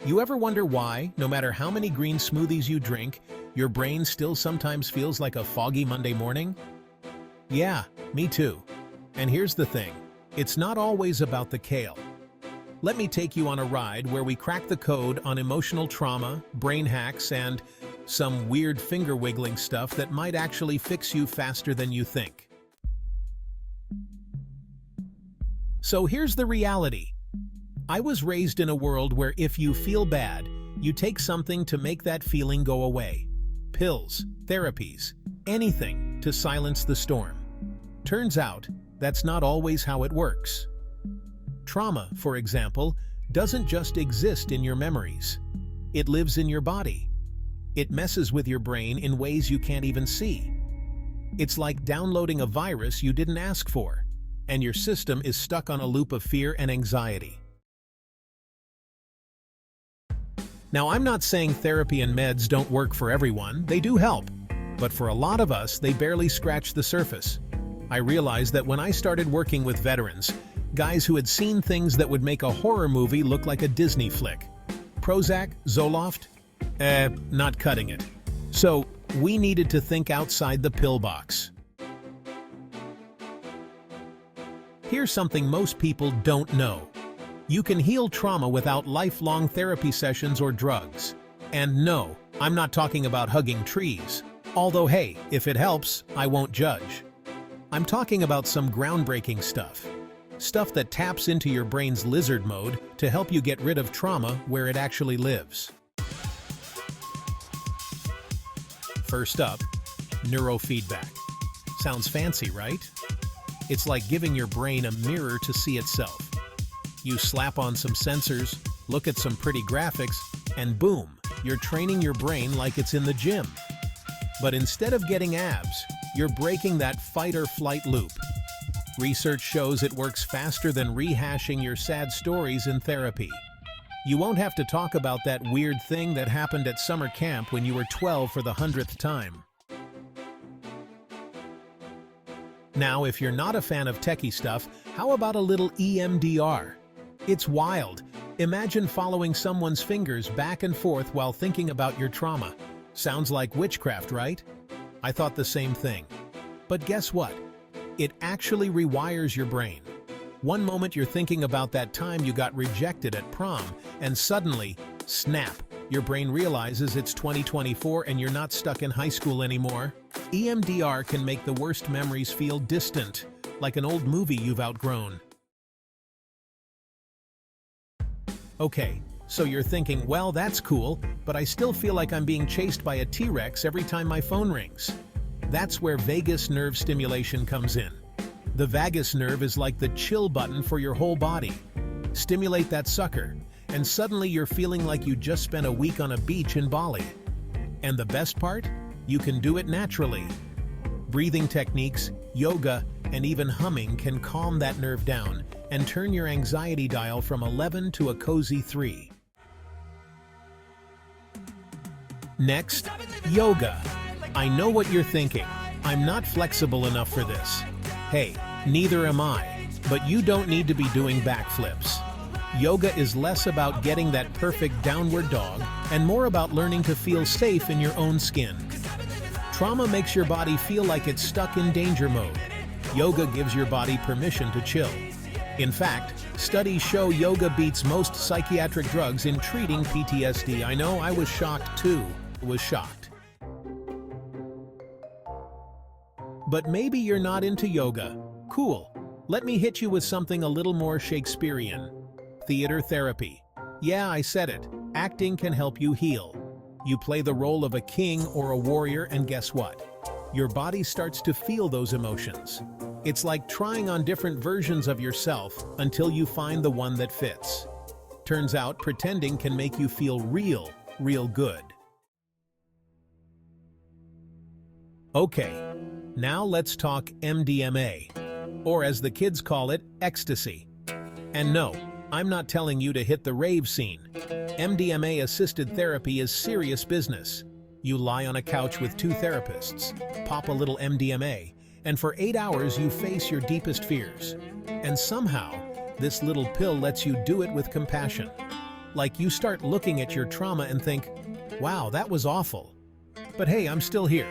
You ever wonder why, no matter how many green smoothies you drink, your brain still sometimes feels like a foggy Monday morning? Yeah, me too. And here's the thing, it's not always about the kale. Let me take you on a ride where we crack the code on emotional trauma, brain hacks, and some weird finger-wiggling stuff that might actually fix you faster than you think. So here's the reality. I was raised in a world where if you feel bad, you take something to make that feeling go away. Pills, therapies, anything to silence the storm. Turns out, that's not always how it works. Trauma, for example, doesn't just exist in your memories. It lives in your body. It messes with your brain in ways you can't even see. It's like downloading a virus you didn't ask for, and your system is stuck on a loop of fear and anxiety. Now, I'm not saying therapy and meds don't work for everyone, they do help. But for a lot of us, they barely scratch the surface. I realized that when I started working with veterans, guys who had seen things that would make a horror movie look like a Disney flick. Prozac, Zoloft? Not cutting it. So, we needed to think outside the pill box. Here's something most people don't know. You can heal trauma without lifelong therapy sessions or drugs. And no, I'm not talking about hugging trees. Although hey, if it helps, I won't judge. I'm talking about some groundbreaking stuff. Stuff that taps into your brain's lizard mode to help you get rid of trauma where it actually lives. First up, neurofeedback. Sounds fancy, right? It's like giving your brain a mirror to see itself. You slap on some sensors, look at some pretty graphics, and boom, you're training your brain like it's in the gym. But instead of getting abs, you're breaking that fight-or-flight loop. Research shows it works faster than rehashing your sad stories in therapy. You won't have to talk about that weird thing that happened at summer camp when you were 12 for the 100th time. Now, if you're not a fan of techie stuff, how about a little EMDR? It's wild. Imagine following someone's fingers back and forth while thinking about your trauma. Sounds like witchcraft, right? I thought the same thing. But guess what? It actually rewires your brain. One moment you're thinking about that time you got rejected at prom, and suddenly, snap, your brain realizes it's 2024 and you're not stuck in high school anymore. EMDR can make the worst memories feel distant, like an old movie you've outgrown. Okay, so you're thinking, well, that's cool, but I still feel like I'm being chased by a T-Rex every time my phone rings. That's where vagus nerve stimulation comes in. The vagus nerve is like the chill button for your whole body. Stimulate that sucker, and suddenly you're feeling like you just spent a week on a beach in Bali. And the best part? You can do it naturally. Breathing techniques, yoga, and even humming can calm that nerve down and turn your anxiety dial from 11 to a cozy 3. Next, yoga. I know what you're thinking. I'm not flexible enough for this. Hey, neither am I, but you don't need to be doing backflips. Yoga is less about getting that perfect downward dog and more about learning to feel safe in your own skin. Trauma makes your body feel like it's stuck in danger mode. Yoga gives your body permission to chill. In fact, studies show yoga beats most psychiatric drugs in treating PTSD. I know, I was shocked too. Shocked. But maybe you're not into yoga. Cool. Let me hit you with something a little more Shakespearean. Theater therapy. Yeah, I said it. Acting can help you heal. You play the role of a king or a warrior, and guess what? Your body starts to feel those emotions. It's like trying on different versions of yourself until you find the one that fits. Turns out, pretending can make you feel real good. Okay, now let's talk MDMA, or as the kids call it, ecstasy. And no, I'm not telling you to hit the rave scene. MDMA-assisted therapy is serious business. You lie on a couch with 2 therapists, pop a little MDMA, and for 8 hours you face your deepest fears. And somehow, this little pill lets you do it with compassion. Like you start looking at your trauma and think, wow, that was awful. But hey, I'm still here.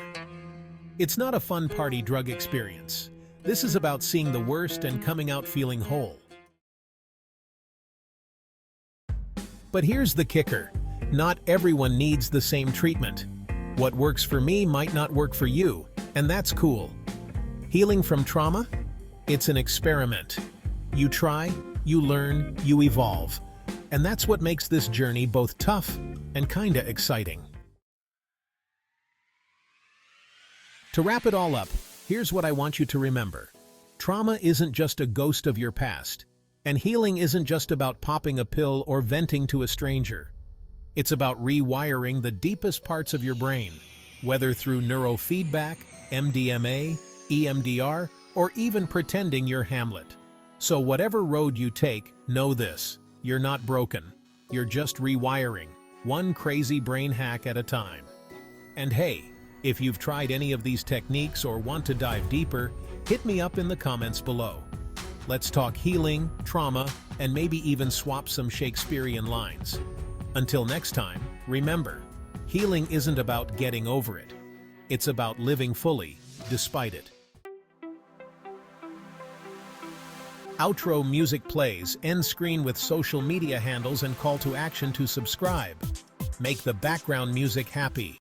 It's not a fun party drug experience. This is about seeing the worst and coming out feeling whole. But here's the kicker. Not everyone needs the same treatment. What works for me might not work for you, and that's cool. Healing from trauma? It's an experiment. You try, you learn, you evolve. And that's what makes this journey both tough and kinda exciting. To wrap it all up, here's what I want you to remember. Trauma isn't just a ghost of your past, and healing isn't just about popping a pill or venting to a stranger. It's about rewiring the deepest parts of your brain, whether through neurofeedback, MDMA, EMDR, or even pretending you're Hamlet. So whatever road you take, know this: you're not broken. You're just rewiring, one crazy brain hack at a time. And hey, if you've tried any of these techniques or want to dive deeper, hit me up in the comments below. Let's talk healing, trauma, and maybe even swap some Shakespearean lines. Until next time, remember, healing isn't about getting over it. It's about living fully, despite it. Outro music plays, end screen with social media handles and call to action to subscribe. Make the background music happy.